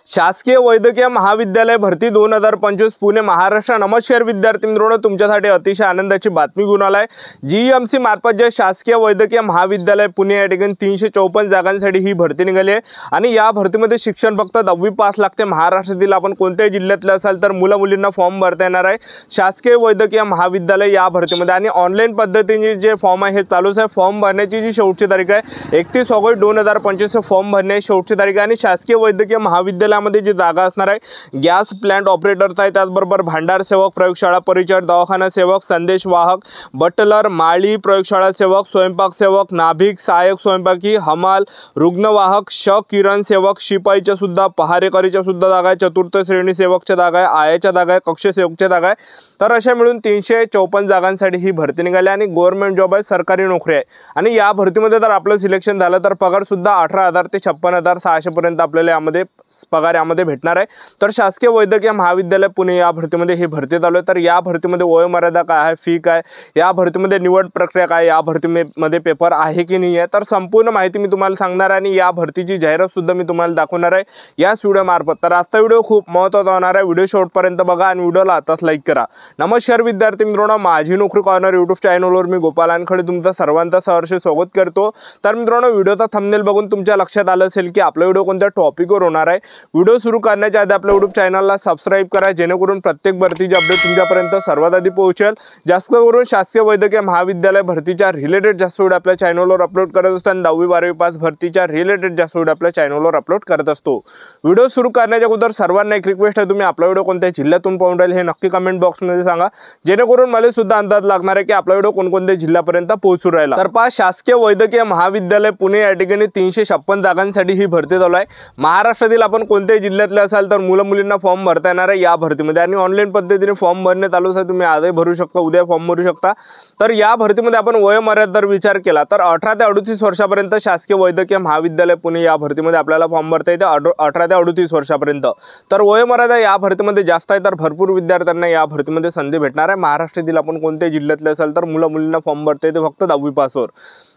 शासकीय वैद्यकीय महाविद्यालय भरती 2025 पुणे महाराष्ट्र। नमस्कार विद्यार्थी मित्रांनो, तुमच्यासाठी अतिशय आनंदाची बातमी घेऊन आलाय। जीएमसी मार्फत जे शासकीय वैद्यकीय महाविद्यालय पुणे या ठिकाणी 354 जागांसाठी ही भरती निघाली आहे आणि या भरतीमध्ये शिक्षण फक्त 10वी पास लागते। महाराष्ट्रातील आपण कोणत्याही जिल्ह्यातले असाल तर मुला-मुलींना फॉर्म भरता येणार आहे शासकीय वैद्यकीय महाविद्यालय या भरतीमध्ये आणि ऑनलाईन पद्धतीने जे फॉर्म आहे हे चालूच आहे। फॉर्म भरण्याची जी शेवटची तारीख आहे 31 ऑगस्ट 2025 फॉर्म भरण्याची शेवटची तारीख आहे आणि शासकीय वैद्यकीय महाविद्यालय मध्ये जी जागा असणार आहे गॅस प्लांट ऑपरेटरचा आहे, त्याचबरोबर भांडार सेवक, प्रयोगशाळा परिचारक, दवाखाना सेवक, संदेश वाहक, बटलर, माळी, प्रयोगशाळा सेवक, स्वयंपाक सेवक, नाभिक, सहाय्यक स्वयंपाकी, हमाल, रुग्णवाहक, किरण सेवक, शिपाईच्या सुद्धा, पहारेकरीच्या सुद्धा जागा आहे, चतुर्थ श्रेणी सेवकच्या जागा आहे, आयाच्या जागा आहे, कक्ष सेवकच्या जागा आहे। तर अशा मिळून 354 जागांसाठी ही भरती निघाली आणि गव्हर्नमेंट जॉब आहे, सरकारी नोकरी आहे आणि या भरतीमध्ये जर आपलं सिलेक्शन झालं तर पगार सुद्धा 18,000 ते 56,600 पर्यंत आपल्याला यामध्ये पगार यामध्ये भेटणार आहे। तर शासकीय वैद्यकीय महाविद्यालय पुणे या भरतीमध्ये ही भरती चालू आहे। तर या भरतीमध्ये वयोमर्यादा काय आहे, फी काय, या भरतीमध्ये निवड प्रक्रिया काय, या भरतीमध्ये पेपर आहे की नाही आहे, तर संपूर्ण माहिती मी तुम्हाला सांगणार आणि या भरतीची जाहिरात सुद्धा मी तुम्हाला दाखवणार आहे याच व्हिडिओ मार्फत। तर आजचा व्हिडिओ खूप महत्त्वाचा होणार आहे, व्हिडिओ शेवटपर्यंत बघा आणि व्हिडिओला आताच लाईक करा। नमस्कार विद्यार्थी मित्रांनो, माझी नोकरी कॉर्नर यूट्यूब चॅनलवर मी गोपाल वानखडे तुमचं सर्वांचं सहर्ष स्वागत करतो। तर मित्रांनो, व्हिडिओचा थंबनेल बघून तुमच्या लक्षात आलं असेल की आपला व्हिडिओ कोणत्या टॉपिकवर होणार आहे। व्हिडिओ सुरू करण्याच्या आधी आपल्या यूट्यूब चॅनलला सबस्क्राइब करा जेणेकरून प्रत्येक भरतीची अपडेट तुमच्यापर्यंत सर्वात आधी पोहोचेल। जास्त करून शासकीय वैद्यकीय महाविद्यालय भरतीच्या रिलेटेड जास्त व्हिडिओ आपल्या चॅनलवर अपलोड करत असतो आणि 10वी 12वी पास भरतीच्या रिलेटेड जास्त व्हिडिओ आपल्या चॅनलवर अपलोड करत असतो। व्हिडिओ सुरू करण्याच्या अगोदर सर्वांना एक रिक्वेस्ट आहे, तुम्ही आपला व्हिडिओ कोणत्या जिल्ह्यातून पाहून राहिले हे नक्की कमेंट बॉक्समध्ये सांगा जेणेकरून मला सुद्धा अंदाज लागणार आहे की आपला व्हिडिओ कोणकोणत्या जिल्ह्यापर्यंत पोहोचू राहिला। तर पहा, शासकीय वैद्यकीय महाविद्यालय पुणे या ठिकाणी 356 जागांसाठी ही भरती चालू आहे। महाराष्ट्रातील आपण कोणत्याही जिल्ह्यातले असाल तर मुलं-मुलींना फॉर्म भरता येणार आहे या भरतीमध्ये आणि ऑनलाईन पद्धतीने फॉर्म भरणे चालू आहे। तुम्ही आजही भरू शकता, उद्या फॉर्म भरू शकता। तर या भरतीमध्ये आपण वयोमर्यादा जर विचार केला तर 18 ते 38 वर्षापर्यंत शासकीय वैद्यकीय महाविद्यालय पुणे या भरतीमध्ये आपल्याला फॉर्म भरता येते 18 ते 38 वर्षापर्यंत। तर वयोमर्यादा या भरतीमध्ये जास्त आहे तर भरपूर विद्यार्थ्यांना या भरतीमध्ये संधी भेटणार आहे। महाराष्ट्रातील आपण कोणत्याही जिल्ह्यातले असाल तर मुलं-मुलींना फॉर्म भरता येते फक्त 10वी पासवर।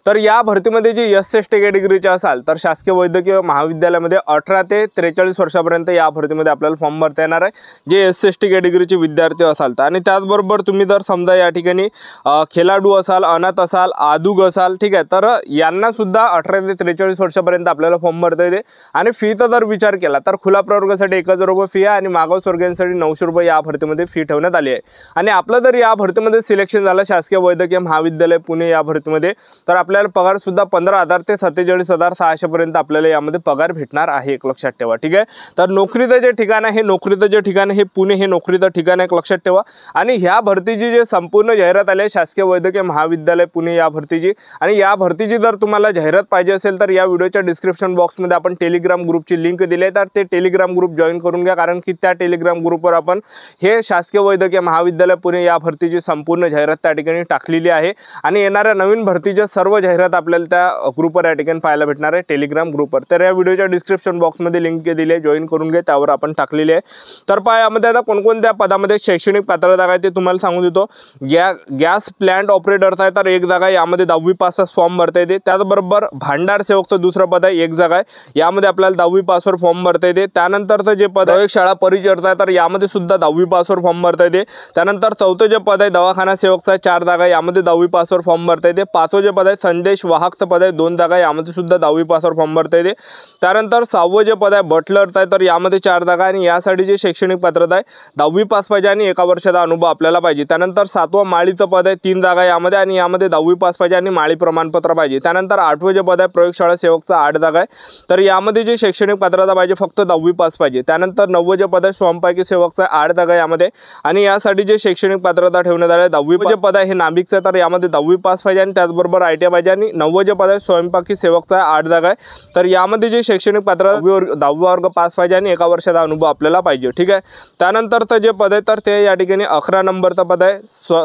तर या भरतीमध्ये जी SC कॅटेगरीचे असाल तर शासकीय वैद्यकीय महाविद्यालयामध्ये 18 ते 43 वर्षापर्यंत या भरतीमध्ये आपल्याला फॉर्म भरता येणार आहे जे SC कॅटेगरीचे विद्यार्थी असाल। आणि त्याचबरोबर तुम्ही जर समजा या ठिकाणी खेळाडू असाल, अनाथ असाल, आदुग असाल, ठीक आहे, तर यांना सुद्धा 18 ते 43 वर्षापर्यंत आपल्याला फॉर्म भरता येते। आणि फीचा जर विचार केला तर खुला प्रवर्गासाठी 1000 रुपये फी आहे आणि मागासवर्गीयांसाठी 900 रुपये या भरतीमध्ये फी ठेवण्यात आली आहे। आणि आपलं जर या भरतीमध्ये सिलेक्शन झालं शासकीय वैद्यकीय महाविद्यालय पुणे या भरतीमध्ये तर आपल्याला पगार सुद्धा 15,000 ते 47,600 पर्यंत आपल्याला यामध्ये पगार भेटणार आहे, एक लक्षात ठेवा, ठीक आहे। तर नोकरीचं जे ठिकाण आहे हे पुणे हे नोकरीचं ठिकाण एक लक्षात ठेवा। आणि ह्या भरतीची जे संपूर्ण जाहिरात आली आहे शासकीय वैद्यकीय महाविद्यालय पुणे या भरतीची आणि या भरतीची जर तुम्हाला जाहिरात पाहिजे असेल तर या व्हिडिओच्या डिस्क्रिप्शन बॉक्समध्ये आपण टेलिग्राम ग्रुपची लिंक दिली आहे, तर ते टेलिग्राम ग्रुप जॉईन करून घ्या कारण की त्या टेलिग्राम ग्रुपवर आपण हे शासकीय वैद्यकीय महाविद्यालय पुणे या भरतीची संपूर्ण जाहिरात त्या ठिकाणी टाकलेली आहे आणि येणाऱ्या नवीन भरतीच्या सर्व जाहिरात आपल्याला त्या ग्रुपवर या ठिकाणी पाहायला भेटणार आहे टेलिग्राम ग्रुपवर। तर या व्हिडिओच्या डिस्क्रिप्शन बॉक्समध्ये लिंक दिली आहे, जॉईन करून घ्या, त्यावर आपण टाकलेली आहे। तर पहा, यामध्ये आता कोणकोणत्या पदामध्ये शैक्षणिक पात्रता काय ते तुम्हाला सांगू देतो। गॅस प्लांट ऑपरेटरचा आहे तर एक जागा आहे, यामध्ये 10वी पासचा फॉर्म भरता येते। त्याचबरोबर भांडार सेवकचं दुसरं पद आहे, एक जागा आहे, यामध्ये आपल्याला 10वी पासवर फॉर्म भरता येते। त्यानंतरचं जे पद आहे शाळा परिचारचा आहे तर यामध्ये सुद्धा 10वी पासवर फॉर्म भरता येते। त्यानंतर चौथं जे पद आहे दवाखाना सेवकचा 4 जागा, यामध्ये 10वी पासवर फॉर्म भरता येते। पाचवं जे पद आहे संदेश वाहकचं पद आहे 2 जागा, यामध्ये सुद्धा 10वी पासवर फॉर्म भरता येते। त्यानंतर 6वं जे पद आहे बटलरचं आहे तर यामध्ये 4 जागा आणि यासाठी जे शैक्षणिक पात्रता आहे 10वी पास पाहिजे आणि 1 वर्षाचा अनुभव आपल्याला पाहिजे। त्यानंतर 7वं माळीचं पद आहे 3 जागा यामध्ये आणि यामध्ये 10वी पास पाहिजे आणि माळी प्रमाणपत्र पाहिजे। त्यानंतर 8वं जे पद आहे प्रयोगशाळा सेवकचा 8 जागा आहे तर यामध्ये जे शैक्षणिक पात्रता पाहिजे फक्त 10वी पास पाहिजे। त्यानंतर 9वं जे पद आहे स्वयंपाकी सेवकचा 8 जागा यामध्ये आणि यासाठी जे शैक्षणिक पात्रता ठेवण्यात आले 10वी जे पद आहे हे नाभिकचं तर यामध्ये 10वी पास पाहिजे आणि त्याचबरोबर ITI पाहिजे। आणि 9वं जे पद आहे स्वयंपाकी सेवकचा 8 जागा आहे तर यामध्ये जे शैक्षणिक पात्रता 10वा वर्ग पास पाहिजे आणि 1 वर्षाचा अनुभव आपल्याला पाहिजे, ठीक आहे। त्यानंतरचं जे पद आहे तर ते या ठिकाणी 11 नंबरचं पद आहे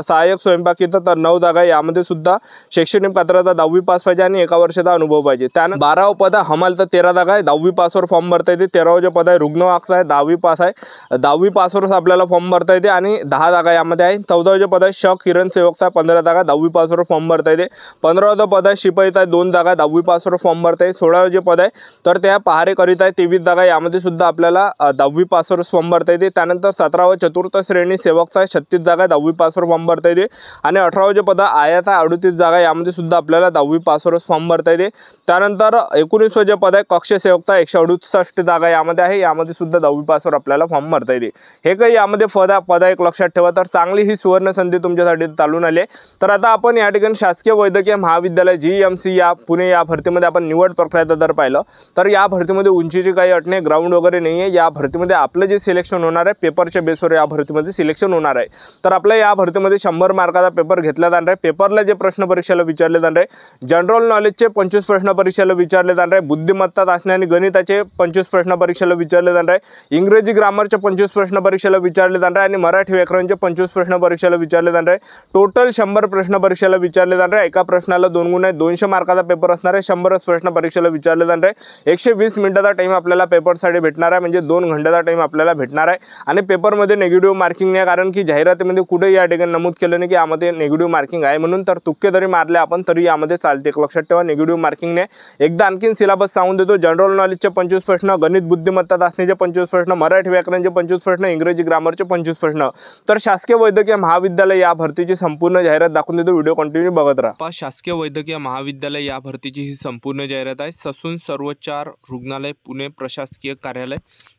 सहाय्यक स्वयंपाकीचं तर 9 जागा, यामध्ये सुद्धा शैक्षणिक पात्रता 10वी पास पाहिजे आणि 1 वर्षाचा अनुभव पाहिजे। त्यानंतर 12वं पद आहे हमालचं 13 जागा आहे, 10वी पासवर फॉर्म भरता येते। 13वं जे पद आहे रुग्णवाहकचं आहे 10वी पास आहे, 10वी पासवरच आपल्याला फॉर्म भरता येते आणि 10 जागा यामध्ये आहे। 14वं जे पद आहे किरण सेवकचा 15 जागा, 10वी पासवर फॉर्म भरता येते। 15वं पद आहे शिपाईचं आहे 2 जागा 10वी पासवर फॉर्म भरता येईल. 16 जे पद आहे तर त्या पहारेकरिता आहे 23 जागा, यामध्ये सुद्धा आपल्याला 10वी पासवर फॉर्म भरता येते. त्यानंतर 17 व चतुर्थ श्रेणी सेवकचा आहे 36 जागा 10वी पासवर फॉर्म भरता येते. आणि 18 जे पद आयात आहे 38 जागा, यामध्ये सुद्धा आपल्याला 10वी पासवर फॉर्म भरता येते. त्यानंतर 19 जे पद आहे कक्ष सेवकचा 168 जागा यामध्ये आहे, यामध्ये सुद्धा 10वी पासवर आपल्याला फॉर्म भरता येते. हे काही यामध्ये पद एक लक्षात ठेवा. तर चांगली ही सुवर्ण संधी तुमच्यासाठी चालून आली आहे. तर आता आपण या ठिकाणी शासकीय वैद्यकीय महाविद्यालय GMC या पुणे या भरतीमध्ये आपण निवड प्रक्रिया जर पाहिलं तर या भरतीमध्ये उंचीची काही अट नाही, ग्राउंड वगैरे नाही आहे. या भरतीमध्ये आपलं जे सिलेक्शन होणार आहे पेपरच्या बेसवर या भरतीमध्ये सिलेक्शन होणार आहे. तर आपल्या या भरतीमध्ये 100 मार्काचा पेपर घेतला जाणार आहे. पेपरला जे प्रश्न परीक्षेला विचारले जाणार आहे जनरल नॉलेजचे 25 प्रश्न परीक्षेला विचारले जाणार आहे. बुद्धिमत्ता चाचणी आणि गणिताचे 25 प्रश्न परीक्षेला विचारले जाणार आहे. इंग्रजी ग्रामरचे 25 प्रश्न परीक्षेला विचारले जाणार आहे आणि मराठी व्याकरणचे 25 प्रश्न परीक्षेला विचारले जाणार आहे. टोटल 100 प्रश्न परीक्षेला विचारले जाणार आहे. एका प्रश्नाला 2 गुण आहे. 200 मार्काचा पेपर असणार आहे. 100 प्रश्न परीक्षेला विचारले जाणार आहे. 120 मिनिटाचा टाइम आपल्याला पेपरसाठी भेटणार आहे, म्हणजे 2 घंट्याचा टाइम आपल्याला भेटणार आहे. आणि पेपरमध्ये निगेटिव्ह मार्किंग नाही, कारण की जाहिरातीमध्ये कुठे या ठिकाणी नमूद केलं नाही की यामध्ये निगेटिव्ह मार्किंग आहे म्हणून. तर तुक्के जरी मारले आपण तरी यामध्ये चालते. एक लक्षात ठेवा निगेटिव्ह मार्किंग नाही. एकदा आणखीन सिलेबस सांगून देतो. जनरल नॉलेजचे 25 प्रश्न, गणित बुद्धिमत्ता चाचणीचे 25 प्रश्न, मराठी व्याकरणचे 25 प्रश्न, इंग्रजी ग्रामरचे 25 प्रश्न. तर शासकीय वैद्यकीय महाविद्यालय या भरतीची संपूर्ण जाहिरात दाखवून देतो. व्हिडिओ कंटिन्यू बघत राहा. शासकीय वैद्यकीय महाविद्यालय या भरतीची ही संपूर्ण जाहिरात आहे. ससून सर्वोच्चार रुग्णालय पुणे प्रशासकीय कार्यालय.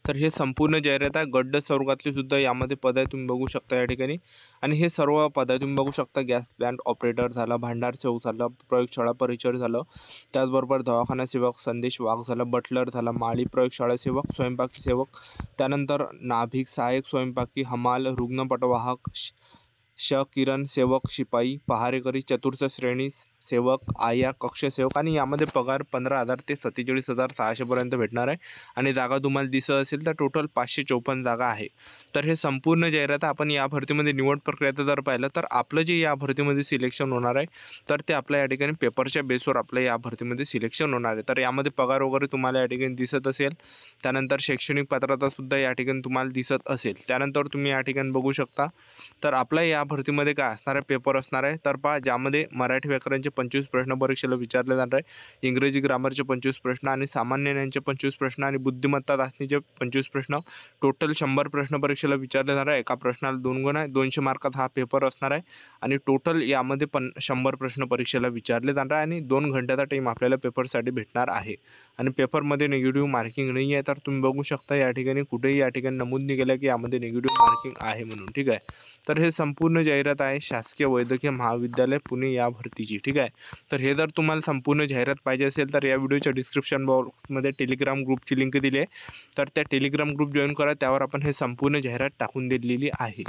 तर हे संपूर्ण जाहिरात आहे. गड्ड स्वर्गातली सुद्धा यामध्ये पद आहे, तुम्ही बघू शकता या ठिकाणी. आणि हे सर्व पद आहे तुम्ही बघू शकता. गॅस प्लांट ऑपरेटर झालं, भांडार सेवक झालं, प्रयोगशाळा परिचर झालं, त्याचबरोबर दवाखाना सेवक, संदेश वाघ झालं, बटलर झालं, माळी प्रयोगशाळा सेवक, स्वयंपाकी सेवक, त्यानंतर नाभिक सहाय्यक स्वयंपाकी, हमाल, रुग्णपटवाहक, किरण सेवक, शिपाई, पहारेकरी, चतुर्थ श्रेणी सेवक, आया, कक्ष सेवक. आणि यामध्ये पगार 15,000 ते 47,600 पर्यंत भेटणार आहे. आणि जागा तुम्हाला दिसत असेल तर टोटल 554 जागा आहे. तर हे संपूर्ण जाहिरात आपण या भरतीमध्ये निवड प्रक्रियेचं जर पाहिलं तर आपलं जे या भरतीमध्ये सिलेक्शन होणार आहे तर ते आपल्या या ठिकाणी पेपरच्या बेसवर आपलं या भरतीमध्ये सिलेक्शन होणार आहे. तर यामध्ये पगार वगैरे तुम्हाला या ठिकाणी दिसत असेल. त्यानंतर शैक्षणिक पात्रता सुद्धा या ठिकाणी तुम्हाला दिसत असेल. त्यानंतर तुम्ही या ठिकाणी बघू शकता. तर आपल्या या भरतीमध्ये काय असणार आहे, पेपर असणार आहे. तर पहा, ज्यामध्ये मराठी व्याकरणचे 25 प्रश्न परीक्षेला विचारले जाणार आहे, इंग्रजी ग्रामरचे 25 प्रश्न आणि सामान्य ज्ञानचे 25 प्रश्न आणि बुद्धिमत्ता चाचणीचे 25 प्रश्न. टोटल 100 प्रश्न परीक्षेला विचारले जाणार आहे. एका प्रश्नाला 2 गुण आहे. 200 मार्काचा हा पेपर असणार आहे. आणि टोटल यामध्ये 100 प्रश्न परीक्षेला विचारले जाणार आहे आणि 2 घंट्याचा टाईम आपल्याला पेपरसाठी भेटणार आहे. आणि पेपरमध्ये निगेटिव्ह मार्किंग नाही आहे. तर तुम्ही बघू शकता या ठिकाणी कुठेही या ठिकाणी नमूद नाही केलं की यामध्ये निगेटिव्ह मार्किंग आहे म्हणून. ठीक आहे. तर हे संपूर्ण जाहिरात आहे शासकीय वैद्यकीय महाविद्यालय पुणे या भरतीची. ठीक आहे. तर हे जर तुम्हाला संपूर्ण जाहिरात पाहिजे असेल तर या व्हिडिओच्या डिस्क्रिप्शन बॉक्समध्ये टेलिग्राम ग्रुपची लिंक दिली आहे. तर त्या टेलिग्राम ग्रुप जॉईन करा. त्यावर आपण हे संपूर्ण जाहिरात टाकून दिलेली आहे.